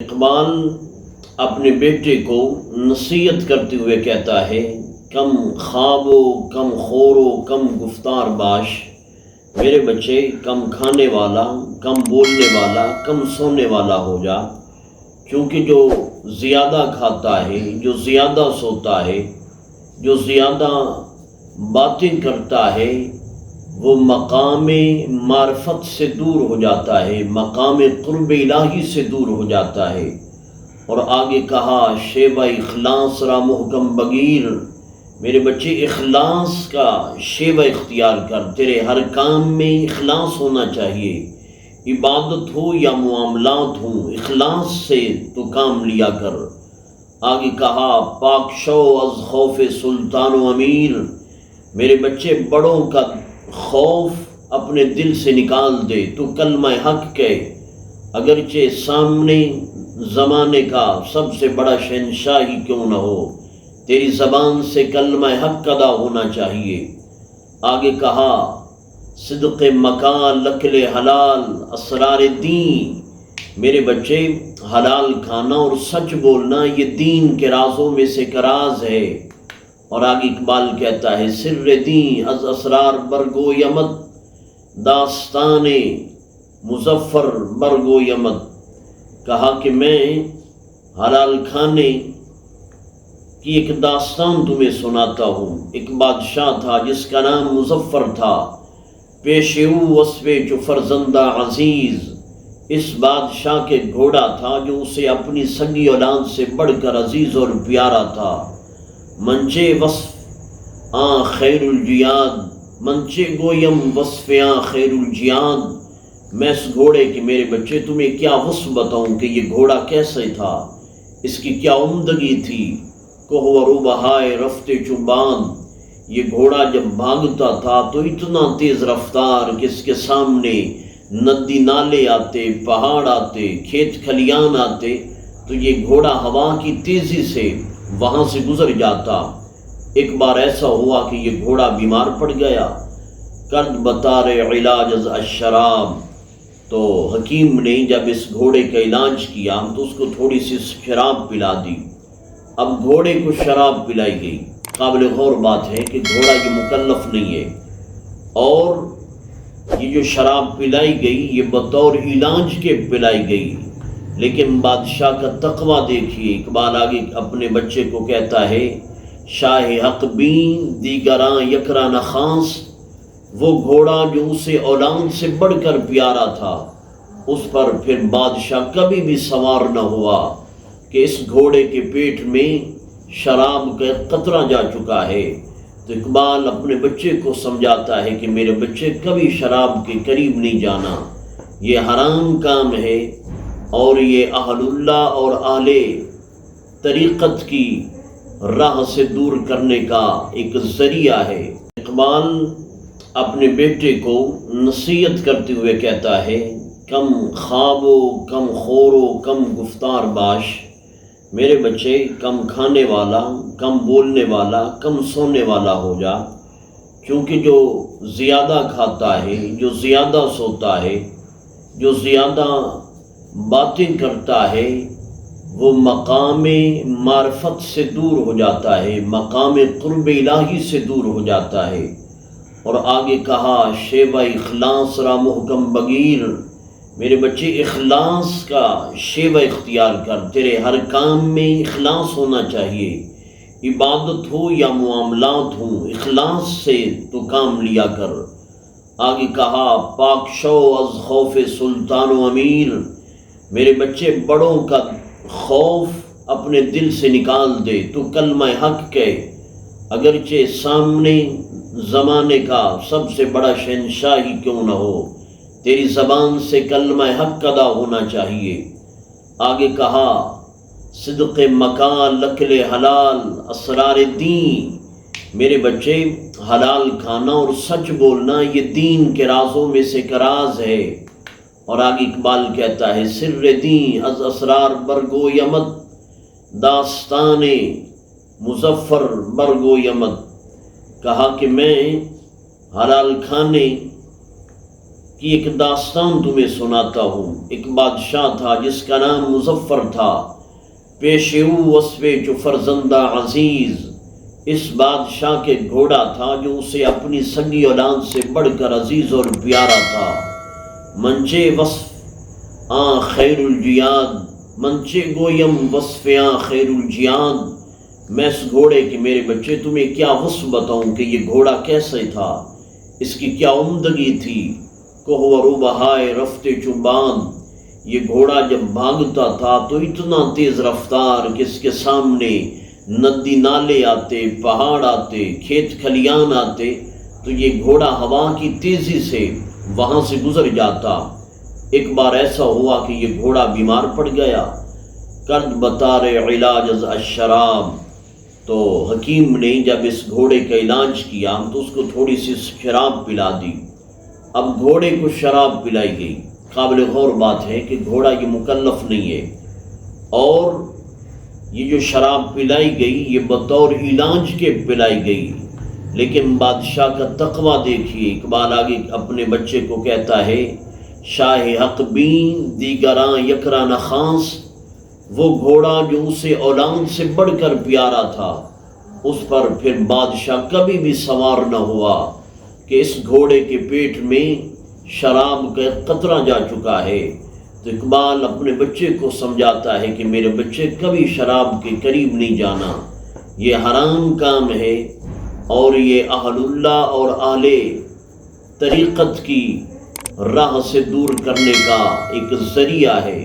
اقبال اپنے بیٹے کو نصیحت کرتے ہوئے کہتا ہے، کم خواب و کم خور و کم گفتار باش، میرے بچے کم کھانے والا، کم بولنے والا، کم سونے والا ہو جا، کیونکہ جو زیادہ کھاتا ہے، جو زیادہ سوتا ہے، جو زیادہ باتیں کرتا ہے، وہ مقام معرفت سے دور ہو جاتا ہے، مقام قرب الہی سے دور ہو جاتا ہے۔ اور آگے کہا، شیوہ اخلاص را محکم بگیر، میرے بچے اخلاص کا شیوہ اختیار کر، تیرے ہر کام میں اخلاص ہونا چاہیے، عبادت ہو یا معاملات ہوں، اخلاص سے تو کام لیا کر۔ آگے کہا، پاک شو از خوف سلطان و امیر، میرے بچے بڑوں کا خوف اپنے دل سے نکال دے، تو کلمہ حق کہے، اگرچہ سامنے زمانے کا سب سے بڑا شہنشاہ ہی کیوں نہ ہو، تیری زبان سے کلمہ حق ادا ہونا چاہیے۔ آگے کہا، صدق مکان لکل حلال اسرار دین، میرے بچے حلال کھانا اور سچ بولنا یہ دین کے رازوں میں سے ایک راز ہے۔ اور آگے اقبال کہتا ہے، سر دین از اسرار برگو یمت، داستان مظفر برگو یمت، کہا کہ میں حلال کھانے کی ایک داستان تمہیں سناتا ہوں۔ ایک بادشاہ تھا جس کا نام مظفر تھا، پیش او وصف چو فرزندہ عزیز، اس بادشاہ کے گھوڑا تھا جو اسے اپنی سگی اولاد سے بڑھ کر عزیز اور پیارا تھا۔ منچے وصف آن خیر الجیاد، منچے گویم وصف آن خیر الجیاد، میں اس گھوڑے کے میرے بچے تمہیں کیا وصف بتاؤں کہ یہ گھوڑا کیسے تھا، اس کی کیا عمدگی تھی۔ کوہ و رو بہائے رفتے چوبان، یہ گھوڑا جب بھاگتا تھا تو اتنا تیز رفتار کہ اس کے سامنے ندی نالے آتے، پہاڑ آتے، کھیت کھلیان آتے تو یہ گھوڑا ہوا کی تیزی سے وہاں سے گزر جاتا۔ ایک بار ایسا ہوا کہ یہ گھوڑا بیمار پڑ گیا، کرد بطار علاج از الشراب، تو حکیم نے جب اس گھوڑے کا علاج کیا تو اس کو تھوڑی سی شراب پلا دی۔ اب گھوڑے کو شراب پلائی گئی، قابل غور بات ہے کہ گھوڑا یہ مکلف نہیں ہے، اور یہ جو شراب پلائی گئی یہ بطور علاج کے پلائی گئی، لیکن بادشاہ کا تقویٰ دیکھیے۔ اقبال آگے اپنے بچے کو کہتا ہے، شاہ حق بین دیگراں یکرا نخاس، وہ گھوڑا جو اسے اولاد سے بڑھ کر پیارا تھا، اس پر پھر بادشاہ کبھی بھی سوار نہ ہوا کہ اس گھوڑے کے پیٹ میں شراب کا قطرہ جا چکا ہے۔ تو اقبال اپنے بچے کو سمجھاتا ہے کہ میرے بچے کبھی شراب کے قریب نہیں جانا، یہ حرام کام ہے، اور یہ اہل اللہ اور اہل طریقت کی راہ سے دور کرنے کا ایک ذریعہ ہے۔ اقبال اپنے بیٹے کو نصیحت کرتے ہوئے کہتا ہے، کم خواب و کم خور و کم گفتار باش، میرے بچے کم کھانے والا، کم بولنے والا، کم سونے والا ہو جا، کیونکہ جو زیادہ کھاتا ہے، جو زیادہ سوتا ہے، جو زیادہ باتیں کرتا ہے، وہ مقام معرفت سے دور ہو جاتا ہے، مقام قرب الہی سے دور ہو جاتا ہے۔ اور آگے کہا، شیوہ اخلاص را محکم بگیر، میرے بچے اخلاص کا شیوہ اختیار کر، تیرے ہر کام میں اخلاص ہونا چاہیے، عبادت ہو یا معاملات ہوں، اخلاص سے تو کام لیا کر۔ آگے کہا، پاک شو از خوف سلطان و امیر، میرے بچے بڑوں کا خوف اپنے دل سے نکال دے، تو کلمہ حق کہے، اگرچہ سامنے زمانے کا سب سے بڑا شہنشاہ ہی کیوں نہ ہو، تیری زبان سے کلمہ حق ادا ہونا چاہیے۔ آگے کہا، صدق مکان لکل حلال اسرار دین، میرے بچے حلال کھانا اور سچ بولنا یہ دین کے رازوں میں سے ایک راز ہے۔ اور آگے اقبال کہتا ہے، سر دین از اسرار برگو یمت، داستان مظفر برگو یمت، کہا کہ میں حلال کھانے کی ایک داستان تمہیں سناتا ہوں۔ ایک بادشاہ تھا جس کا نام مظفر تھا، پیش او وصف جو فرزندہ عزیز۔ اس بادشاہ کے گھوڑا تھا جو اسے اپنی سگی اولاد سے بڑھ کر عزیز اور پیارا تھا۔ منچے وصف آن خیر الجیاد، منچے گویم وصف آن خیر الجیاد۔ میں اس گھوڑے کے میرے بچے تمہیں کیا وصف بتاؤں کہ یہ گھوڑا کیسے تھا، اس کی کیا عمدگی تھی۔ کوہ و رو بہائے رفتے چوبان، یہ گھوڑا جب بھاگتا تھا تو اتنا تیز رفتار کہ اس کے سامنے ندی نالے آتے، پہاڑ آتے، کھیت کھلیان آتے تو یہ گھوڑا ہوا کی تیزی سے وہاں سے گزر جاتا۔ ایک بار ایسا ہوا کہ یہ گھوڑا بیمار پڑ گیا، کرد بطار علاج از الشراب۔ تو حکیم نے جب اس گھوڑے کا علاج کیا تو اس کو تھوڑی سی شراب پلا دی۔ اب گھوڑے کو شراب پلائی گئی۔ قابل غور بات ہے کہ گھوڑا یہ مکلف نہیں ہے، اور یہ جو شراب پلائی گئی یہ بطور علاج کے پلائی گئی، لیکن بادشاہ کا تقویٰ دیکھیے۔ اقبال آگے اپنے بچے کو کہتا ہے، شاہ حق بین دیگراں یکرا نخاس۔ وہ گھوڑا جو اسے اولاد سے بڑھ کر پیارا تھا، اس پر پھر بادشاہ کبھی بھی سوار نہ ہوا کہ اس گھوڑے کے پیٹ میں شراب کا قطرہ جا چکا ہے۔ تو اقبال اپنے بچے کو سمجھاتا ہے کہ میرے بچے کبھی شراب کے قریب نہیں جانا، یہ حرام کام ہے، اور یہ اہل اللہ اور اہل طریقت کی راہ سے دور کرنے کا ایک ذریعہ ہے۔